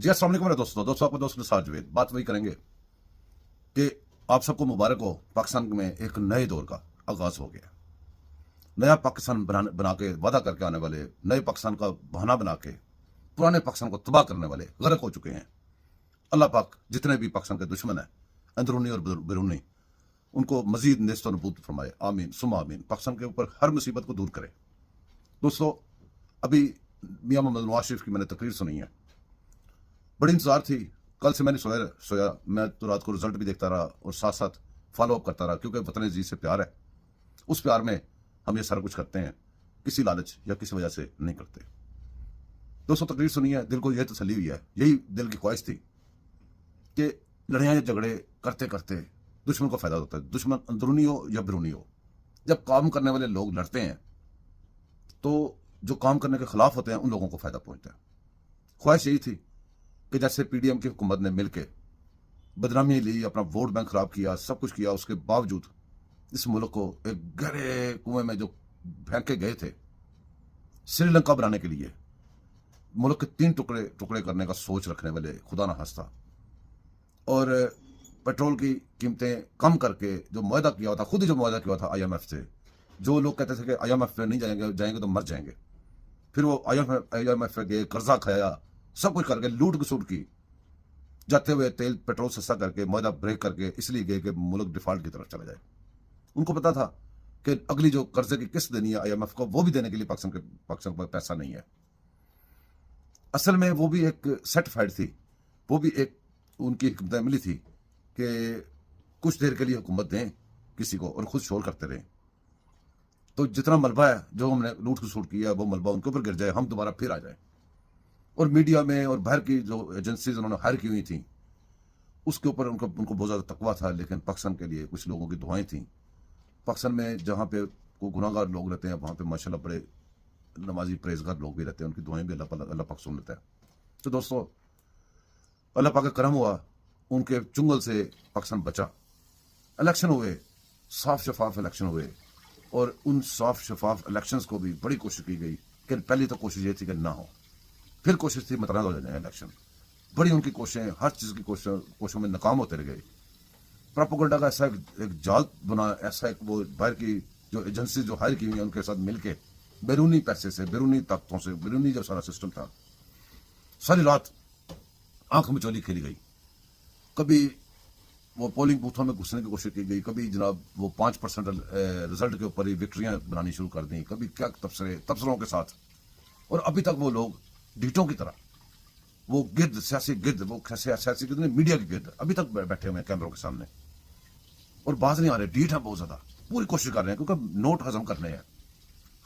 जी अस्सलाम वालेकुम मेरे दोस्तों आपका दोस्त निसार जावेद। बात वही करेंगे कि आप सबको मुबारक हो। पाकिस्तान में एक नए दौर का आगाज हो गया। नया पाकिस्तान बना के वादा करके आने वाले, नए पाकिस्तान का बहाना बना के पुराने पाकिस्तान को तबाह करने वाले गर्क हो चुके हैं। अल्लाह पाक जितने भी पाकिस्तान के दुश्मन हैं, अंदरूनी और बैरूनी, उनको मजीद नेस्त और नबूद फरमाए। आमीन सुमा आमीन। पाकिस्तान के ऊपर हर मुसीबत को दूर करे। दोस्तों, अभी मियां मोहम्मद नवाज शरीफ की मैंने तकरीर सुनी है, बड़ी इंतजार थी। कल से मैंने सोया मैं तो रात को रिजल्ट भी देखता रहा और साथ साथ फॉलो अप करता रहा, क्योंकि वतन अजीज से प्यार है। उस प्यार में हम ये सारा कुछ करते हैं, किसी लालच या किसी वजह से नहीं करते। दोस्तों, तकरीर सुनी है, दिल को यह तसल्ली हुई है, यही दिल की ख्वाहिश थी कि लड़ाइयाँ या झगड़े करते करते दुश्मन को फायदा होता है। दुश्मन अंदरूनी हो या बैरूनी हो, जब काम करने वाले लोग लड़ते हैं तो जो काम करने के खिलाफ होते हैं उन लोगों को फायदा पहुंचता है। ख्वाहिश यही थी कि जैसे पीडीएम की हुकूमत ने मिलकर बदनामी ली, अपना वोट बैंक खराब किया, सब कुछ किया, उसके बावजूद इस मुल्क को एक गहरे कुएं में जो फेंक के गए थे श्रीलंका बनाने के लिए, मुल्क के 3 टुकड़े टुकड़े करने का सोच रखने वाले खुदा ना हंसता, और पेट्रोल की कीमतें कम करके जो मुआहदा किया था, खुद ही जो मुआहदा किया था IMF से, जो लोग कहते थे कि IMF पे नहीं जाएंगे तो मर जाएंगे, फिर वो IMF पे गए, कर्जा खाया, सब कुछ करके लूट खसूट की, जाते हुए तेल पेट्रोल सस्ता करके मुआहदा ब्रेक करके इसलिए गए कि मुल्क डिफॉल्ट की तरफ चला जाए। उनको पता था कि अगली जो कर्जे की किस्त देनी है IMF को, वो भी देने के लिए पाकिस्तान पर पैसा नहीं है। असल में वो भी एक सर्टिफाइड थी, वो भी एक उनकी हिकमत मिली थी कि कुछ देर के लिए हुकूमत दें किसी को और खुद शोर करते रहें, तो जितना मलबा है जो हमने लूट खसूट किया वो मलबा उनके ऊपर गिर जाए, हम दोबारा फिर आ जाए। और मीडिया में और बाहर की जो एजेंसीज उन्होंने हायर की हुई थी उसके ऊपर उनको बहुत ज़्यादा तकवा था, लेकिन पाकिस्तान के लिए कुछ लोगों की दुआएं थी। पाकिस्तान में जहाँ पे को गुनाहगार लोग रहते हैं वहाँ पे माशाल्लाह बड़े नमाजी परहेजगार लोग भी रहते हैं, उनकी दुआएं भी अल्लाह पाक सुन लेता है। तो दोस्तों, अल्लाह पाक का करम हुआ, उनके चुंगल से पाकिस्तान बचा। इलेक्शन हुए, साफ शफाफ इलेक्शन हुए, और उन साफ शफाफ इलेक्शंस को भी बड़ी कोशिश की गई कि पहली तो कोशिश ये थी कि ना हो, फिर कोशिश थी मतनाद हो जाए इलेक्शन। बड़ी उनकी कोशिशें, हर चीज़ की कोशिशों में नाकाम होते रह गए। प्रोपेगेंडा का ऐसा एक जाल बना, ऐसा एक वो बाहर की जो एजेंसी जो हायर की हुई है उनके साथ मिलके बैरूनी पैसे से, बैरूनी ताकतों से, बैरूनी जो सारा सिस्टम था, सारी रात आंख मिचौली खेली गई। कभी वो पोलिंग बूथों में घुसने की कोशिश की गई, कभी जनाब वो 5% रिजल्ट के ऊपर ही विक्ट्रियां बनानी शुरू कर दी, कभी क्या तबसरों के साथ। और अभी तक वो लोग डीटों की तरह, वो गिद्ध, सियासी गिद्ध, वो सियासी गिद्ध नहीं, मीडिया के गिद्ध अभी तक बैठे हुए हैं कैमरों के सामने और बाज नहीं आ रहे। डीठ है बहुत ज्यादा, पूरी कोशिश कर रहे हैं क्योंकि नोट हजम करने हैं,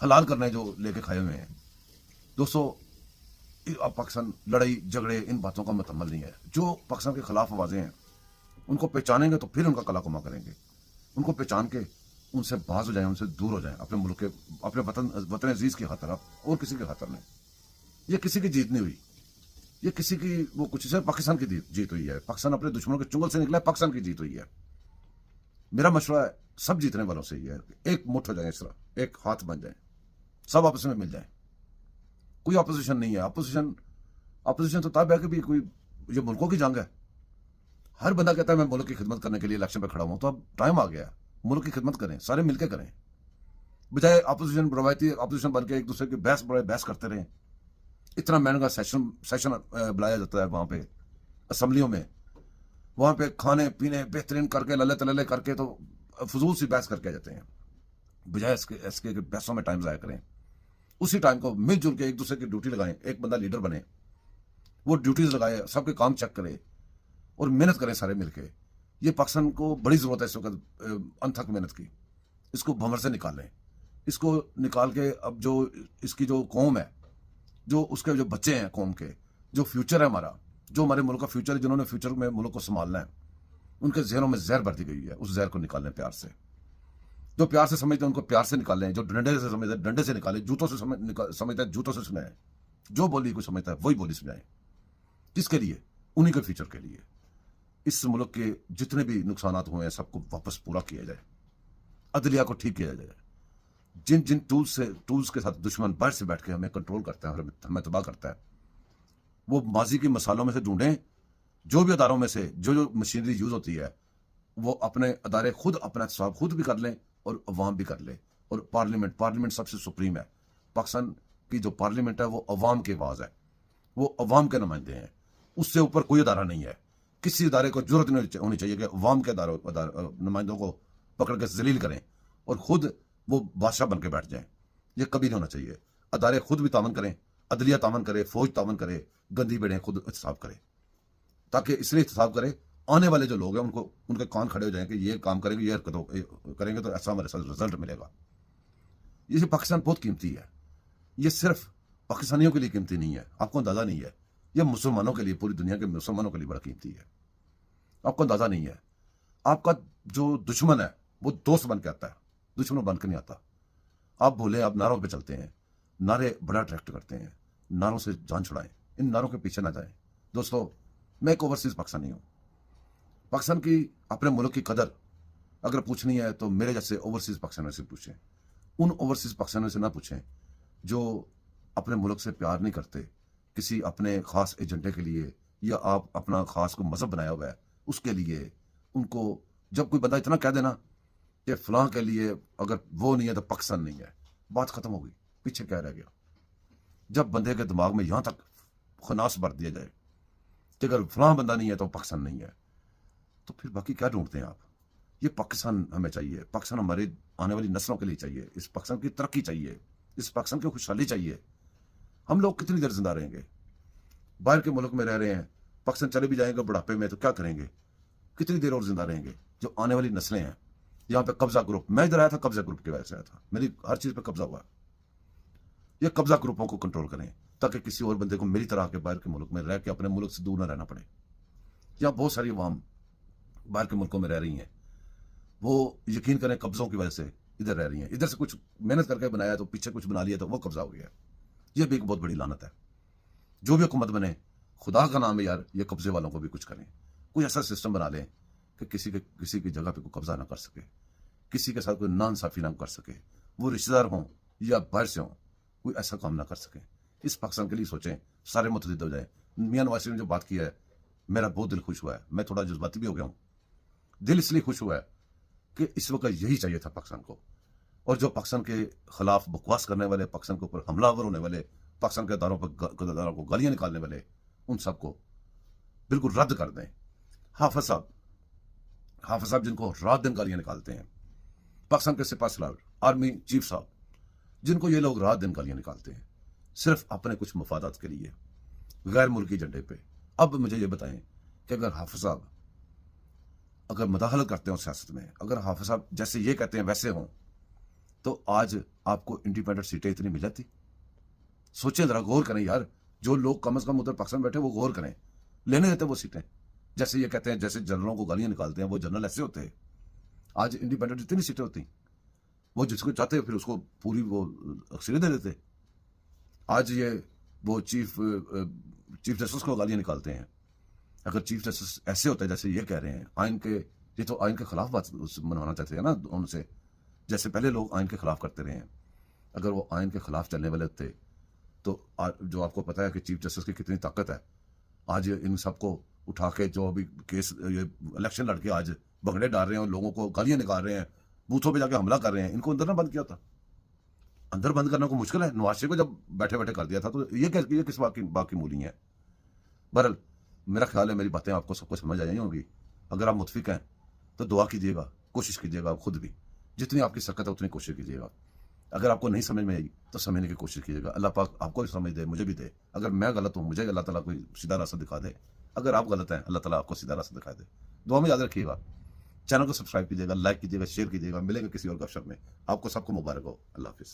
हलाल करने हैं जो लेके खाए हुए हैं। दोस्तों, अब पाकिस्तान लड़ाई झगड़े इन बातों का मुतम्मल नहीं है। जो पाकिस्तान के खिलाफ आवाजें हैं उनको पहचानेंगे तो फिर उनका कला कमा करेंगे। उनको पहचान के उनसे बाज हो जाए, उनसे दूर हो जाए, अपने मुल्क के, अपने वतन अजीज की खातर, और किसी की खातर नहीं। ये किसी की जीत नहीं हुई, ये किसी की वो कुछ से पाकिस्तान की जीत हुई है। पाकिस्तान अपने दुश्मनों के चुंगल से निकला है, पाकिस्तान की जीत हुई है। मेरा मशवरा है सब जीतने वालों से ही है, एक मुठ हो जाए, इस तरह एक हाथ बन जाए, सब आपस में मिल जाए। कोई अपोजिशन नहीं है। अपोजिशन तो तब है कि भी कोई ये मुल्कों की जंग है। हर बंदा कहता है मैं मुल्क की खिदमत करने के लिए इलेक्शन पे खड़ा हूं, तो अब टाइम आ गया, मुल्क की खिदमत करें, सारे मिलकर करें, बजाय अपोजिशन, रवायती अपोजिशन बन के एक दूसरे की बहस करते रहें। इतना महंगा सेशन बुलाया जाता है वहां पे असम्बलियों में, वहां पे खाने पीने बेहतरीन करके लल्ले तलल्ले करके तो फजूल सी बहस करके आ जाते हैं, बजाय इसके बहसों में टाइम ज़ाया करें। उसी टाइम को मिलजुल के एक दूसरे की ड्यूटी लगाएं, एक बंदा लीडर बने, वो ड्यूटीज लगाए, सबके काम चेक करे और मेहनत करें सारे मिलके। ये पाकिस्तान को बड़ी ज़रूरत है इस वक्त अनथक मेहनत की। इसको भंवर से निकाल लें, इसको निकाल के अब जो इसकी जो कौम है, जो उसके जो बच्चे हैं कौम के, जो फ्यूचर है हमारा, जो हमारे मुल्क का फ्यूचर है, जिन्होंने फ्यूचर में मुल्क को संभालना है, उनके जहनों में जहर भर दी गई है। उस जहर को निकालें प्यार से। जो प्यार से समझते हैं उनको प्यार से निकालें, जो डंडे से समझते हैं डंडे से निकालें, जूतों से समझते हैं जूतों से सुनाएं, जो बोली को समझता है वही बोली सुनाएं। किसके लिए? उन्हीं के फ्यूचर के लिए। इस मुल्क के जितने भी नुकसान हुए हैं सबको वापस पूरा किया जाए, अदलिया को ठीक किया जाए। जिन जिन टूल्स के साथ दुश्मन बाहर से बैठ के हमें कंट्रोल करता है और हमें तबाह करता है, वो माजी की मसालों में से ढूंढें, जो भी अदारों में से जो जो मशीनरी यूज होती है वो अपने अदारे खुद अपना एहतसाब खुद भी कर लें और अवाम भी कर ले। और पार्लियामेंट सबसे सुप्रीम है। पाकिस्तान की जो पार्लियामेंट है वो अवाम की आवाज़ है, वो अवाम के नुमाइंदे हैं, उससे ऊपर कोई अदारा नहीं है। किसी अदारे को जरूरत नहीं होनी चाहिए कि अवाम के नुमाइंदों को पकड़ के जलील करें और खुद वो बादशाह बन के बैठ जाएं। ये कभी नहीं होना चाहिए। अदारे खुद भी तावन करें, अदलिया तावन करे, फौज तावन करे, गंदी बेड़े खुद एहतसाब करें, ताकि इसलिए एहतसाब करे आने वाले जो लोग हैं उनको उनके कान खड़े हो जाएं कि ये काम करेंगे, ये हरकत करेंगे तो ऐसा हमारे साथ रिजल्ट मिलेगा। ये पाकिस्तान बहुत कीमती है। ये सिर्फ पाकिस्तानियों के लिए कीमती नहीं है, आपको अंदाजा नहीं है। ये मुसलमानों के लिए, पूरी दुनिया के मुसलमानों के लिए बड़ा कीमती है। आपको अंदाजा नहीं है। आपका जो दुश्मन है वो दोस्त बन के आता है, दुश्मन बन के नहीं आता। आप बोले आप नारों पे चलते हैं, नारे बड़ा अट्रैक्ट करते हैं, नारों से जान छुड़ाएं, इन नारों के पीछे ना जाएं। दोस्तों, मैं एक ओवरसीज पाकिस्तानी हूं। पाकिस्तान की, अपने मुल्क की कदर अगर पूछनी है तो मेरे जैसे ओवरसीज पाकिस्तानियों से पूछें। उन ओवरसीज पाकिस्तानियों से ना पूछें जो अपने मुल्क से प्यार नहीं करते, किसी अपने खास एजेंडे के लिए, या आप अपना खास को मजहब बनाया हुआ है उसके लिए। उनको जब कोई बंदा इतना कह देना कि फलां के लिए अगर वो नहीं है तो पाकिस्तान नहीं है, बात खत्म हो गई, पीछे क्या रह गया। जब बंदे के दिमाग में यहां तक खनास भर दिया जाए कि अगर फलां बंदा नहीं है तो पाकिस्तान नहीं है, तो फिर बाकी क्या ढूंढते हैं आप। ये पाकिस्तान हमें चाहिए, पाकिस्तान हमारे आने वाली नस्लों के लिए चाहिए, इस पाकिस्तान की तरक्की चाहिए, इस पाकिस्तान की खुशहाली चाहिए। हम लोग कितनी देर जिंदा रहेंगे? बाहर के मुल्क में रह रहे हैं, पाकिस्तान चले भी जाएंगे बुढ़ापे में तो क्या करेंगे? कितनी देर और जिंदा रहेंगे? जो आने वाली नस्लें हैं, यहाँ पे कब्जा ग्रुप, मैं इधर आया था कब्जा ग्रुप की वजह से आया था, मेरी हर चीज पे कब्जा हुआ। ये कब्जा ग्रुपों को कंट्रोल करें ताकि किसी और बंदे को मेरी तरह के बाहर के मुल्क में रह के अपने मुल्क से दूर न रहना पड़े। यहाँ बहुत सारी अवाम बाहर के मुल्कों में रह रही हैं, वो यकीन करें कब्जों की वजह से इधर रह रही हैं। इधर से कुछ मेहनत करके बनाया तो पीछे कुछ बना लिया तो वो कब्जा हो गया। ये भी एक बहुत बड़ी लानत है। जो भी हुकूमत बने, खुदा का नाम है यार, ये कब्जे वालों को भी कुछ करें। कोई ऐसा सिस्टम बना लें कि किसी की जगह पे कोई कब्जा ना कर सके, किसी के साथ कोई नाइंसाफी ना कर सके, वो रिश्तेदार हों या बाहर से हों, कोई ऐसा काम ना कर सके। इस पाकिस्तान के लिए सोचें, सारे मुतहद हो जाए। मियां नवाज शरीफ ने जो बात की है, मेरा बहुत दिल खुश हुआ है। मैं थोड़ा जज्बाती भी हो गया हूँ। दिल इसलिए खुश हुआ है कि इस वक्त यही चाहिए था पाकिस्तान को। और जो पाकिस्तान के खिलाफ बकवास करने वाले, पाकिस्तान के ऊपर हमलावर होने वाले, पाकिस्तान के अदारों पर को गालियां निकालने वाले, उन सबको बिल्कुल रद्द कर दें। हाफिज साहब जिनको रात दिन गालियां निकालते हैं, पाकिस्तान के सिपाही सलार, आर्मी चीफ साहब, जिनको ये लोग रात दिन गालियां निकालते हैं सिर्फ अपने कुछ मफादात के लिए, गैर मुल्की एजेंडे पे। अब मुझे ये बताएं कि अगर हाफिज साहब अगर मुदाखलत करते हो सियासत में, अगर हाफिज साहब जैसे ये कहते हैं वैसे हों, तो आज आपको इंडिपेंडेंट सीटें इतनी मिल जाती? सोचें जरा, गौर करें यार। जो लोग कम से कम उधर पाकिस्तान बैठे वो गौर करें, लेने देते वो सीटें। जैसे ये कहते हैं, जैसे जनरलों को गालियां निकालते हैं, वो जनरल ऐसे होते हैं। आज इंडिपेंडेंट इतनी सीटें होती, वो जिसको चाहते फिर उसको पूरी वो अक्सरियत दे देते। आज ये वो चीफ जस्टिस को गालियां निकालते हैं। अगर चीफ जस्टिस ऐसे होते जैसे ये कह रहे हैं, आइन के, ये तो आइन के खिलाफ बात मनवाना चाहते हैं ना उनसे, जैसे पहले लोग आइन के खिलाफ करते रहे हैं। अगर वो आइन के खिलाफ चलने वाले थे तो जो आपको पता है कि चीफ जस्टिस की कितनी ताकत है, आज इन सबको उठा के जो अभी केस, ये इलेक्शन लड़के आज भगड़े डाल रहे हैं और लोगों को गालियां निकाल रहे हैं, बूथों पे जाके हमला कर रहे हैं, इनको अंदर ना बंद किया था? अंदर बंद करना को मुश्किल है। नवाज शरीफ को जब बैठे बैठे कर दिया था, तो ये किस बात की मूली है? बहरहाल मेरा ख्याल है मेरी बातें आपको सबको समझ आ जाएंगी होंगी। अगर आप मुतफिक हैं तो दुआ कीजिएगा, कोशिश कीजिएगा, आप खुद भी जितनी आपकी सकत है उतनी कोशिश कीजिएगा। अगर आपको नहीं समझ में आई तो समझने की कोशिश कीजिएगा। अल्लाह पाक आपको भी समझ दे, मुझे भी दे। अगर मैं गलत हूँ, मुझे अल्लाह ताला कोई सीधा रास्ता दिखा दे। अगर आप गलत हैं, अल्लाह ताला आपको सीधा रास्ता दिखा दे। दुआ में याद रखिएगा। चैनल को सब्सक्राइब कीजिएगा, लाइक कीजिएगा, शेयर कीजिएगा। मिलेंगे किसी और गपशप में। आपको सबको मुबारक हो। अल्लाह हाफिज़।